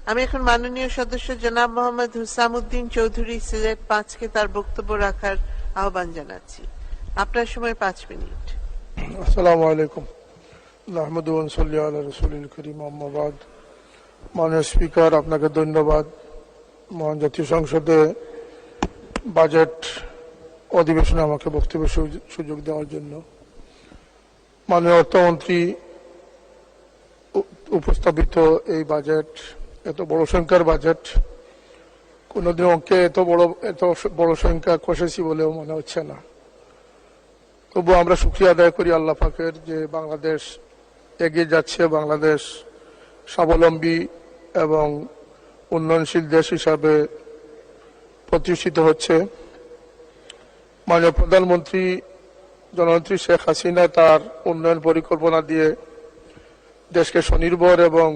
আমি এখন মাননীয় সদস্য জনাব মোহাম্মদ হুসামউদ্দিন চৌধুরী সিলেট 5 কে তার বক্তব্য রাখার আহ্বান জানাচ্ছি। আপনার সময় 5 মিনিট। আসসালামু আলাইকুম। নাহমাদু ওয়া নুসাল্লি আলা রাসূলিল কারীম, আম্মা বাদ। মাননীয় স্পিকার, আপনাকে ধন্যবাদ মহান জাতীয় সংসদে বাজেট অধিবেশনে আমাকে বক্তব্যের সুযোগ দেওয়ার জন্য। মাননীয় অর্থমন্ত্রী উপস্থাপিত এই বাজেট, এত বড় সংখ্যার বাজেট, কোনোদিন অঙ্কে এত বড় সংখ্যা কষেছি বলেও মনে হচ্ছে না। তবু আমরা শুকরিয়া আদায় করি আল্লাহ পাকের যে বাংলাদেশ এগিয়ে যাচ্ছে, বাংলাদেশ স্বাবলম্বী এবং উন্নয়নশীল দেশ হিসাবে প্রতিষ্ঠিত হচ্ছে। মাননীয় প্রধানমন্ত্রী জননেত্রী শেখ হাসিনা তার উন্নয়ন পরিকল্পনা দিয়ে দেশকে স্বনির্ভর এবং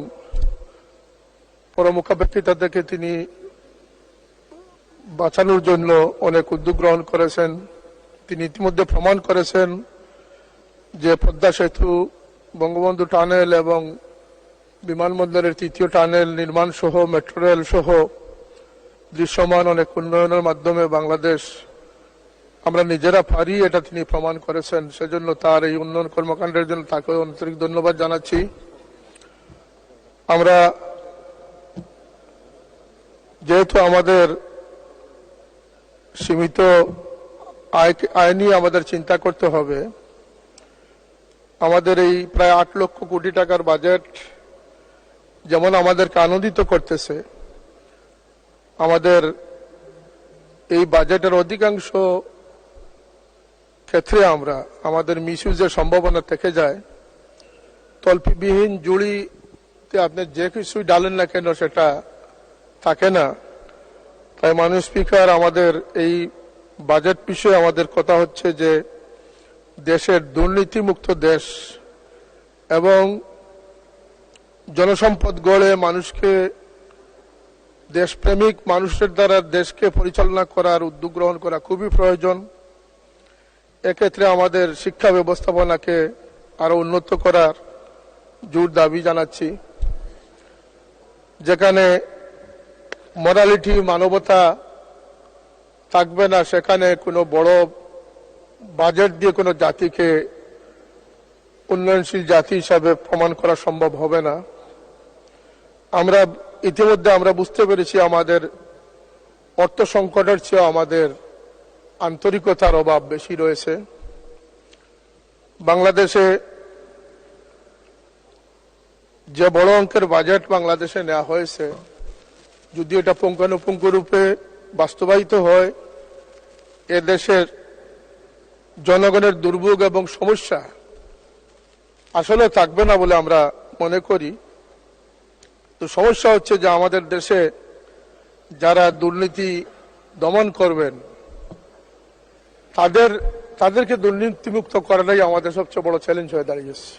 পরমুখাপেক্ষিতা থেকে তিনি বাঁচানোর জন্য অনেক উদ্যোগ গ্রহণ করেছেন। তিনি ইতিমধ্যে প্রমাণ করেছেন যে পদ্মা সেতু, বঙ্গবন্ধু টানেল এবং বিমানবন্দরের 3য় টানেল নির্মাণ সহ মেট্রো রেল সহ দৃশ্যমান অনেক উন্নয়নের মাধ্যমে বাংলাদেশ আমরা নিজেরা পারি, এটা তিনি প্রমাণ করেছেন। সেজন্য তার এই উন্নয়ন কর্মকাণ্ডের জন্য তাকে আন্তরিক ধন্যবাদ জানাচ্ছি। আমরা যেহেতু আমাদের সীমিত আয় নিয়ে আমাদের চিন্তা করতে হবে, আমাদের এই প্রায় 8 লক্ষ কোটি টাকার বাজেট যেমন আমাদেরকে আনন্দিত করতেছে, আমাদের এই বাজেটের অধিকাংশ ক্ষেত্রে আমাদের মিসইউজের সম্ভাবনা থেকে যায়। তল্পিবিহীন জুড়িতে আপনি যে কিছুই ডালেন না কেন সেটা থাকে না। তাই মাননীয় স্পিকার, আমাদের এই বাজেট বিষয়ে আমাদের কথা হচ্ছে যে দেশের দুর্নীতিমুক্ত দেশ এবং জনসম্পদ গড়ে মানুষকে, দেশপ্রেমিক মানুষের দ্বারা দেশকে পরিচালনা করার উদ্যোগ গ্রহণ করা খুবই প্রয়োজন। এক্ষেত্রে আমাদের শিক্ষা ব্যবস্থাপনাকে আরো উন্নত করার জোর দাবি জানাচ্ছি। যেখানে মোরালিটি, মানবতা থাকবে না, সেখানে কোনো বড় বাজেট দিয়ে কোনো জাতিকে উন্নয়নশীল জাতি হিসাবে প্রমাণ করা সম্ভব হবে না। ইতিমধ্যে আমরা বুঝতে পেরেছি আমাদের অর্থ সংকটের চেয়ে আমাদের আন্তরিকতার অভাব বেশি রয়েছে। বাংলাদেশে যে বড় অঙ্কের বাজেট বাংলাদেশে নেওয়া হয়েছে, যদি এটা পুঙ্খানুপুঙ্খ রূপে বাস্তবায়িত হয়, এ দেশের জনগণের দুর্ভোগ এবং সমস্যা আসলে থাকবে না বলে আমরা মনে করি। তো সমস্যা হচ্ছে যে আমাদের দেশে যারা দুর্নীতি দমন করবেন তাদেরকে দুর্নীতিমুক্ত করাটাই আমাদের সবচেয়ে বড় চ্যালেঞ্জ হয়ে দাঁড়িয়েছে।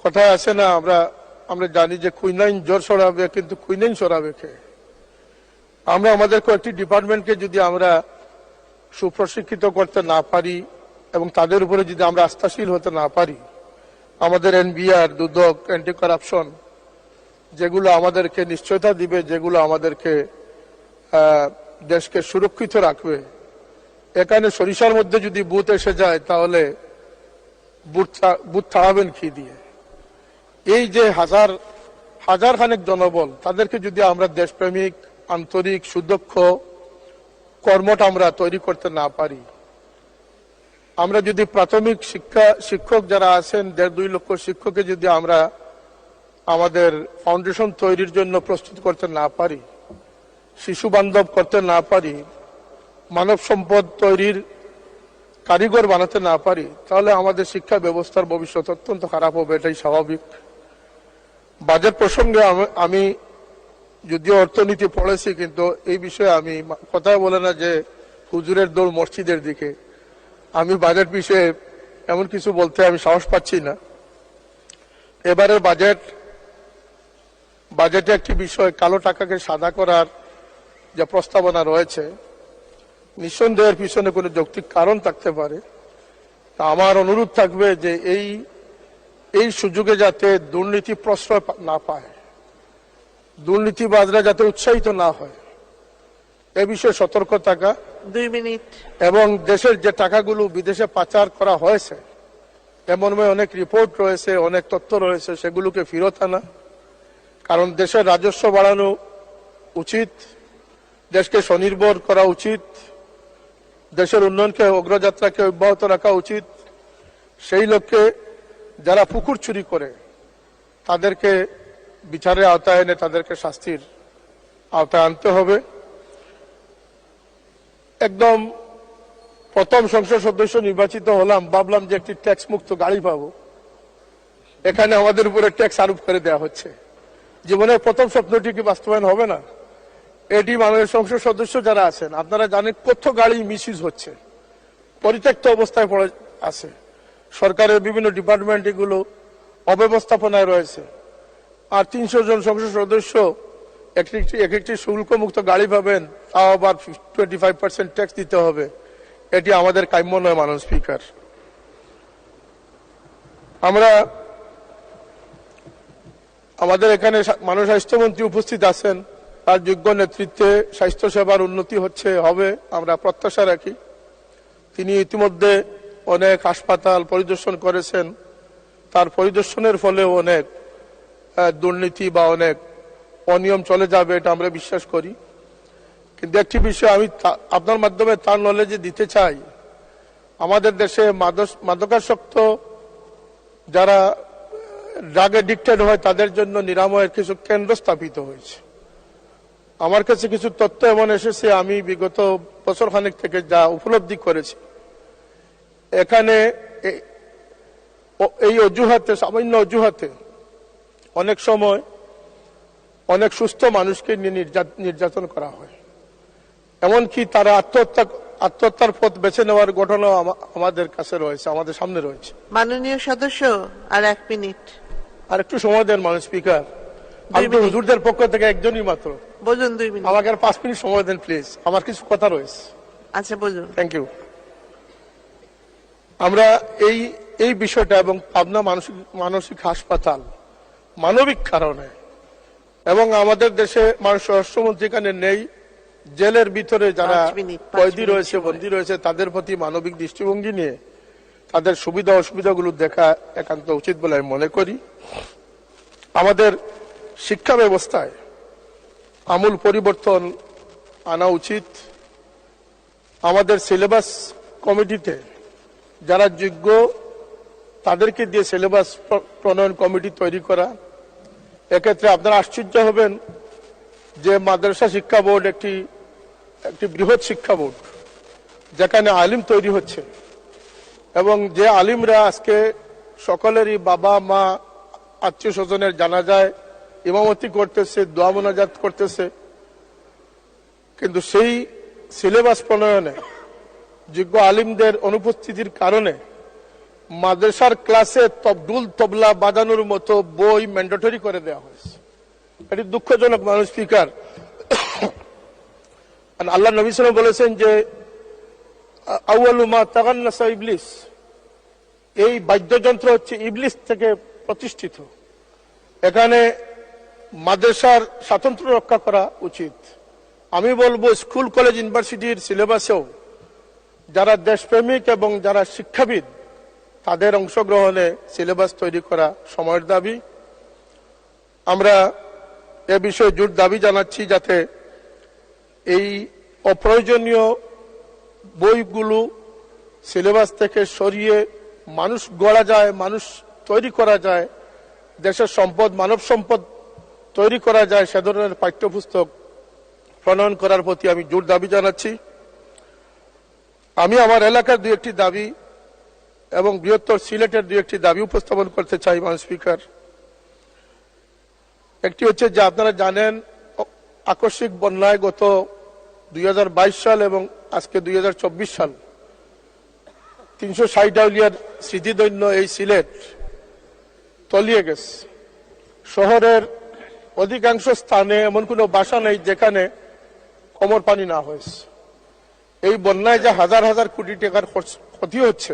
কথায় আছে না, আমরা জানি যে কুইনাইন জ্বর সরাবে, কিন্তু কুইনাইন সরাবে কে? আমরা আমাদের কয়েকটি ডিপার্টমেন্টকে যদি আমরা সুপ্রশিক্ষিত করতে না পারি এবং তাদের উপরে যদি আমরা আস্থাশীল হতে না পারি, আমাদের এনবিআর, দুদক, অ্যান্টি কারাপশন, যেগুলো আমাদেরকে নিশ্চয়তা দিবে, যেগুলো আমাদেরকে দেশকে সুরক্ষিত রাখবে, এখানে সরিষার মধ্যে যদি বুথ এসে যায় তাহলে বুথ থামাবেন কি দিয়ে? এই যে হাজার খানেক জনবল, তাদেরকে যদি আমরা দেশপ্রেমিক, আন্তরিক, সুদক্ষ কর্মটা আমরা তৈরি করতে না পারি, আমরা যদি প্রাথমিক শিক্ষক যারা আছেন 1.5-2 লক্ষ শিক্ষককে যদি আমরা আমাদের ফাউন্ডেশন তৈরির জন্য প্রস্তুত করতে না পারি, শিশু বান্ধব করতে না পারি, মানব সম্পদ তৈরির কারিগর বানাতে না পারি, তাহলে আমাদের শিক্ষা ব্যবস্থার ভবিষ্যৎ অত্যন্ত খারাপ হবে, এটাই স্বাভাবিক। বাজেট প্রসঙ্গে আমি যদিও অর্থনীতি পড়েছি, কিন্তু এই বিষয়ে আমি কথা বলে না যে হুজুরের দৌড় মসজিদের দিকে। আমি বাজেট বিষয়ে এমন কিছু বলতে আমি সাহস পাচ্ছি না। এবারের বাজেটে একটি বিষয়, কালো টাকাকে সাদা করার যে প্রস্তাবনা রয়েছে, নিঃসন্দেহের পিছনে কোনো যৌক্তিক কারণ থাকতে পারে। আমার অনুরোধ থাকবে যে এই এই সুযোগে যাতে দুর্নীতি প্রশ্রয় না পায়, দুর্নীতিবাজরা যাতে উৎসাহিত না হয়, এ বিষয়ে সতর্ক থাকা 2 মিনিট। এবং দেশের যে টাকাগুলো বিদেশে পাচার করা হয়েছে এমন অনেক রিপোর্ট রয়েছে, অনেক তথ্য রয়েছে, সেগুলোকে ফেরত আনা। কারণ দেশের রাজস্ব বাড়ানো উচিত, দেশকে স্বনির্ভর করা উচিত, দেশের উন্নয়নকে অগ্রযাত্রাকে অব্যাহত রাখা উচিত। সেই লক্ষ্যে যারা পুকুর চুরি করে তাদেরকে বিচারের আওতায় এনে তাদেরকে শাস্তির আওতায় আনতে হবে। একদম প্রথম সংসদ সদস্য নির্বাচিত হলাম, ভাবলাম যে একটি ট্যাক্স মুক্ত গাড়ি পাবো, এখানে আমাদের উপরে ট্যাক্স আরোপ করে দেওয়া হচ্ছে। জীবনের প্রথম স্বপ্নটি কি বাস্তবায়ন হবে না? এটি মাননীয় সংসদ সদস্য যারা আছেন আপনারা জানেন কত গাড়ি মিসইউজ হচ্ছে, পরিত্যক্ত অবস্থায় পড়ে আছে। সরকারের বিভিন্ন ডিপার্টমেন্ট এগুলো অব্যবস্থাপনায় রয়েছে। আর 300 জন সংসদ সদস্য একটি শুল্ক মুক্ত গাড়ি পাবেন, তাও আবার 25% ট্যাক্স দিতে হবে। এটি আমাদের কাম্য নয় মাননীয় স্পিকার। আমরা আমাদের এখানে মাননীয় স্বাস্থ্যমন্ত্রী উপস্থিত আছেন, তার যোগ্য নেতৃত্বে স্বাস্থ্য সেবার উন্নতি হবে আমরা প্রত্যাশা রাখি। তিনি ইতিমধ্যে অনেক হাসপাতাল পরিদর্শন করেছেন, তার পরিদর্শনের ফলে অনেক দুর্নীতি বা অনেক অনিয়ম চলে যাবে এটা আমরা বিশ্বাস করি। কিন্তু একটি বিষয় আমি আপনার মাধ্যমে তার নলেজে দিতে চাই, আমাদের দেশে মাদকাসক্ত যারা ড্রাগ এডিক্টেড হয় তাদের জন্য নিরাময়ের কিছু কেন্দ্র স্থাপিত হয়েছে। আমার কাছে কিছু তথ্য এমন এসেছে, আমি বিগত বছর খানেক থেকে যা উপলব্ধি করেছি, এখানে এই অজুহাতে, সামান্য অজুহাতে অনেক সময় অনেক সুস্থ মানুষকে নির্যাতন করা হয়, এমনকি তারা আত্মহত্যার পথ বেছে নেওয়ার ঘটনা আমাদের কাছে রয়েছে, আমাদের সামনে রয়েছে। মাননীয় সদস্য আর 1 মিনিট। আর একটু সময় দেন মাননীয় স্পিকার, আমি তো হুজুরদের পক্ষ থেকে একজনই মাত্র, বলুন 2 মিনিট। আমাকে আর 5 মিনিট সময় দেন প্লিজ, আমার কিছু কথা রয়েছে। আচ্ছা বলুন। Thank you. আমরা এই বিষয়টা এবং পাবনা মানসিক হাসপাতাল মানবিক কারণে, এবং আমাদের দেশে মাননীয় স্বরাষ্ট্রমন্ত্রী এখানে নেই, জেলের ভিতরে যারা কয়েদি রয়েছে, বন্দী রয়েছে, তাদের প্রতি মানবিক দৃষ্টিভঙ্গি নিয়ে তাদের সুবিধা অসুবিধাগুলো দেখা একান্ত উচিত বলে আমি মনে করি। আমাদের শিক্ষা ব্যবস্থায় আমূল পরিবর্তন আনা উচিত। আমাদের সিলেবাস কমিটিতে যারা যোগ্য তাদেরকে দিয়ে সিলেবাস প্রণয়ন কমিটি তৈরি করা। এক্ষেত্রে আপনারা আশ্চর্য হবেন যে মাদ্রাসা শিক্ষা বোর্ড একটি বৃহৎ শিক্ষা বোর্ড, যেখানে আলিম তৈরি হচ্ছে, এবং যে আলিমরা আজকে সকলেরই বাবা মা আত্মীয় স্বজনের জানাজায় ইমামতি করতেছে, দোয়া মোনাজাত করতেছে, কিন্তু সেই সিলেবাস প্রণয়নে যোগ্য আলিমদের অনুপস্থিতির কারণে মাদ্রাসার ক্লাসে তবদুল তবলা বাজানোর মতো বই ম্যান্ডেটরি করে দেওয়া হয়েছে। এটি দুঃখজনক মাননীয় স্পিকার। আল্লাহ নবী সাল্লাল্লাহু আলাইহি ওয়াসাল্লাম বলেছেন যে আউয়ালু মা তাগান্নাসা ইবলিস, এই বাদ্যযন্ত্র হচ্ছে ইবলিস থেকে প্রতিষ্ঠিত। এখানে মাদ্রাসার স্বাতন্ত্র্য রক্ষা করা উচিত। আমি বলবো স্কুল কলেজ ইউনিভার্সিটির সিলেবাসেও যারা দেশপ্রেমিক এবং যারা শিক্ষাবিদ তাদের অংশগ্রহণে সিলেবাস তৈরি করা সময়ের দাবি। আমরা এ বিষয়ে জোর দাবি জানাচ্ছি যাতে এই অপ্রয়োজনীয় বইগুলো সিলেবাস থেকে সরিয়ে মানুষ গড়া যায়, মানুষ তৈরি করা যায়, দেশের সম্পদ মানব সম্পদ তৈরি করা যায়, সে ধরনের পাঠ্যপুস্তক প্রণয়ন করার প্রতি আমি জোর দাবি জানাচ্ছি। আমি আমার এলাকার 2-1টি দাবি এবং বৃহত্তর সিলেটের 2-1টি দাবি উপস্থাপন করতে চাই মাননীয় স্পিকার। একটি হচ্ছে যে আপনারা জানেন আকস্মিক বন্যায় গত 2022 সাল এবং আজকে 2024 সাল 360 আউলিয়ার স্মৃতিধন্য এই সিলেট তলিয়ে গেছে। শহরের অধিকাংশ স্থানে এমন কোনো বাসা নেই যেখানে কোমর পানি না হয়েছে। এই বন্যায় যে হাজার হাজার কোটি টাকার ক্ষতি হচ্ছে,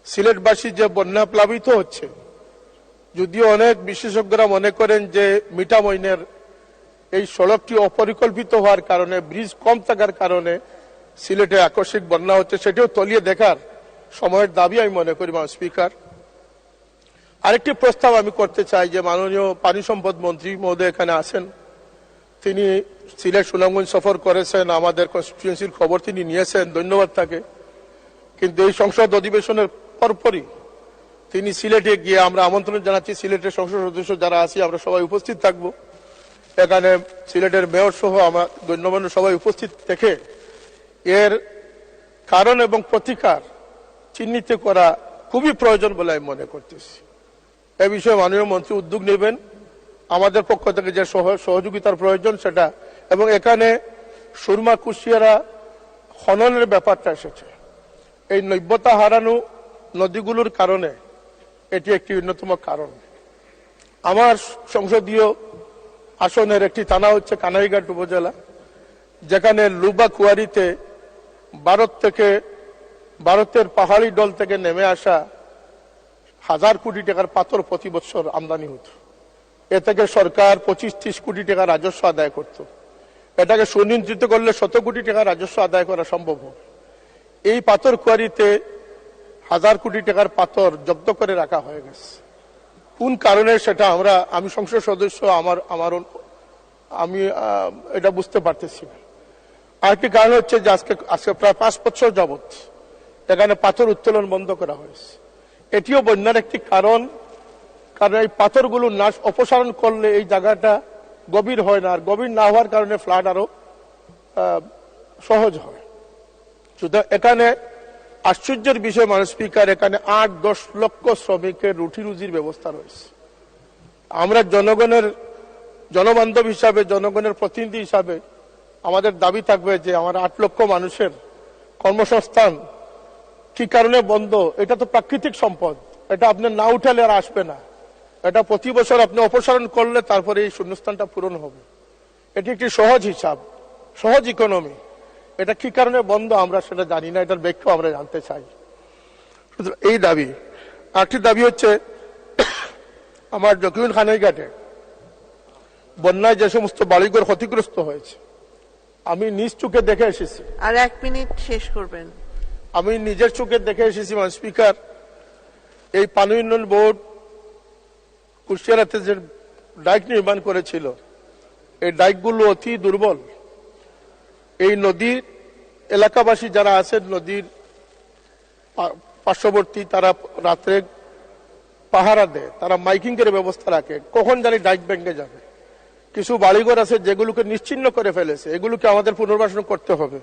সিলেটবাসী যে বন্যা প্লাবিত হচ্ছে, যদিও অনেক বিশেষজ্ঞরা মনে করেন যে মিঠামইনের এই সড়কটি অপরিকল্পিত হওয়ার কারণে, ব্রিজ কম থাকার কারণে সিলেটে আকস্মিক বন্যা হচ্ছে, সেটিও তলিয়ে দেখার সময়ের দাবি আমি মনে করি মাননীয় স্পিকার। আরেকটি প্রস্তাব আমি করতে চাই যে মাননীয় পানি সম্পদ মন্ত্রী মহোদয় এখানে আছেন, তিনি সিলেট সুনামগঞ্জ সফর করেছেন, আমাদের কনস্টিটিউয়েন্সির খবর তিনি নিয়েছেন, ধন্যবাদ তাকে। কিন্তু এই সংসদ অধিবেশনের পরপরই তিনি সিলেটে গিয়ে, আমরা আমন্ত্রণ জানাচ্ছি সিলেটের সংসদ সদস্য যারা আছি আমরা সবাই উপস্থিত থাকব, এখানে সিলেটের মেয়র সহ আমার গণ্যমান্য সবাই উপস্থিত থেকে এর কারণ এবং প্রতিকার চিহ্নিত করা খুবই প্রয়োজন বলে আমি মনে করতেছি। এ বিষয়ে মাননীয় মন্ত্রী উদ্যোগ নেবেন, আমাদের পক্ষ থেকে যে সহযোগিতার প্রয়োজন সেটা, এবং এখানে সুরমা কুশিয়ারা খননের ব্যাপারটা এসেছে, এই নৈবতা হারানো নদীগুলোর কারণে এটি একটি অন্যতম কারণ। আমার সংসদীয় আসনের একটি থানা হচ্ছে কানাইঘাট উপজেলা, যেখানে লুবা কুয়ারিতে ভারতের পাহাড়ি ডল থেকে নেমে আসা 1000 কোটি টাকার পাথর প্রতি বছর আমদানি হতো। এ থেকে সরকার 25-30 কোটি টাকা রাজস্ব আদায় করত। এটাকে সুনিয়ন্ত্রিত করলে 100 কোটি টাকা রাজস্ব আদায় করা সম্ভব হবে। এই পাথর কুয়ারিতে 1000 কোটি টাকার পাথর জব্দ করে রাখা হয়ে গেছে। কোন কারণে সেটা আমি সংসদ সদস্য আমি এটা বুঝতে পারতেছি না। আরেকটি কারণ হচ্ছে যে আজকে প্রায় 5 বছর যাবত এখানে পাথর উত্তোলন বন্ধ করা হয়েছে। এটিও বন্যার একটি কারণ এই পাথরগুলো না অপসারণ করলে এই জায়গাটা গভীর হয় না, আর গভীর না হওয়ার কারণে ফ্লাড আরো সহজ হয়। সুতরাং এখানে আশ্চর্যের বিষয় মাননীয় স্পিকার, এখানে 8-10 লক্ষ শ্রমিকের রুটি রুজির ব্যবস্থা রয়েছে। আমরা জনবান্ধব হিসাবে, জনগণের প্রতিনিধি হিসাবে আমাদের দাবি থাকবে যে আমার 8 লক্ষ মানুষের কর্মসংস্থান কি কারণে বন্ধ? এটা তো প্রাকৃতিক সম্পদ, এটা আপনি না উঠালে আর আসবে না। এটা প্রতি বছর আপনি অপসারণ করলে তারপরে এই শূন্যস্থানটা পূরণ হবে। এটি একটি সহজ হিসাব, সহজ ইকোনমি। এটা কি কারণে বন্ধ আমরা সেটা জানি না, এটার ব্যাখ্যা আমরা জানতে চাই। এই দাবি। আরেকটি দাবি হচ্ছে আমার জকিউল খানাইঘাটে বন্যায় যে সমস্ত বাড়িঘর ক্ষতিগ্রস্ত হয়েছে, আমি নিজ চোখে দেখে এসেছি। আর 1 মিনিট শেষ করবেন। আমি নিজের চোখে দেখে এসেছি মাননীয় স্পিকার, এই পানি উন্নয়ন বোর্ড কুশিয়ারাতে যে ডাইক নির্মাণ করেছিল, এই ডাইকগুলো অতি দুর্বল। এই নদীর এলাকাবাসী যারা আছেন নদীর পার্শ্ববর্তী, তারা রাত্রে পাহারা দেয়, তারা মাইকিং এর ব্যবস্থা রাখে, কখন জানি ডাইক ভেঙে যাবে। কিছু বাড়িঘর আছে যেগুলোকে নিশ্চিহ্ন করে ফেলেছে, এগুলোকে আমাদের পুনর্বাসন করতে হবে।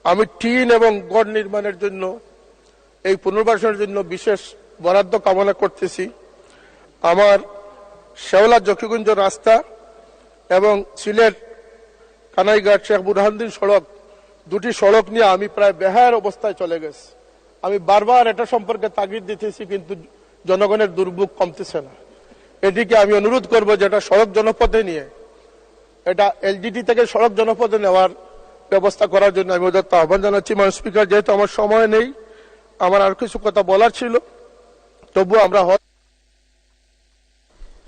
আমি টিন এবং গড় নির্মাণের জন্য, এই পুনর্বাসনের জন্য বিশেষ বরাদ্দ কামনা করতেছি। আমার শেওলা জকিগঞ্জ রাস্তা এবং সিলেট কানাইঘাট শেখ বুরহানুদ্দিন সড়ক, দুটি সড়ক নিয়ে আমি প্রায় বেহায়ার অবস্থায় চলে গেছি। আমি বারবার এটা সম্পর্কে তাগিদ দিতেছি, কিন্তু জনগণের দুর্ভোগ কমতেছে না। এটিকে আমি অনুরোধ করব যে এটা সড়ক জনপথে নিয়ে, এটা এলজিডি থেকে সড়ক জনপথে নেওয়ার ব্যবস্থা করার জন্য আমি ওদের আহ্বান জানাচ্ছি। মাননীয় স্পিকার, যেহেতু আমার সময় নেই, আমার আর কিছু কথা বলার ছিল, তবুও আমরা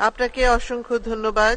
আপনাকে অসংখ্য ধন্যবাদ।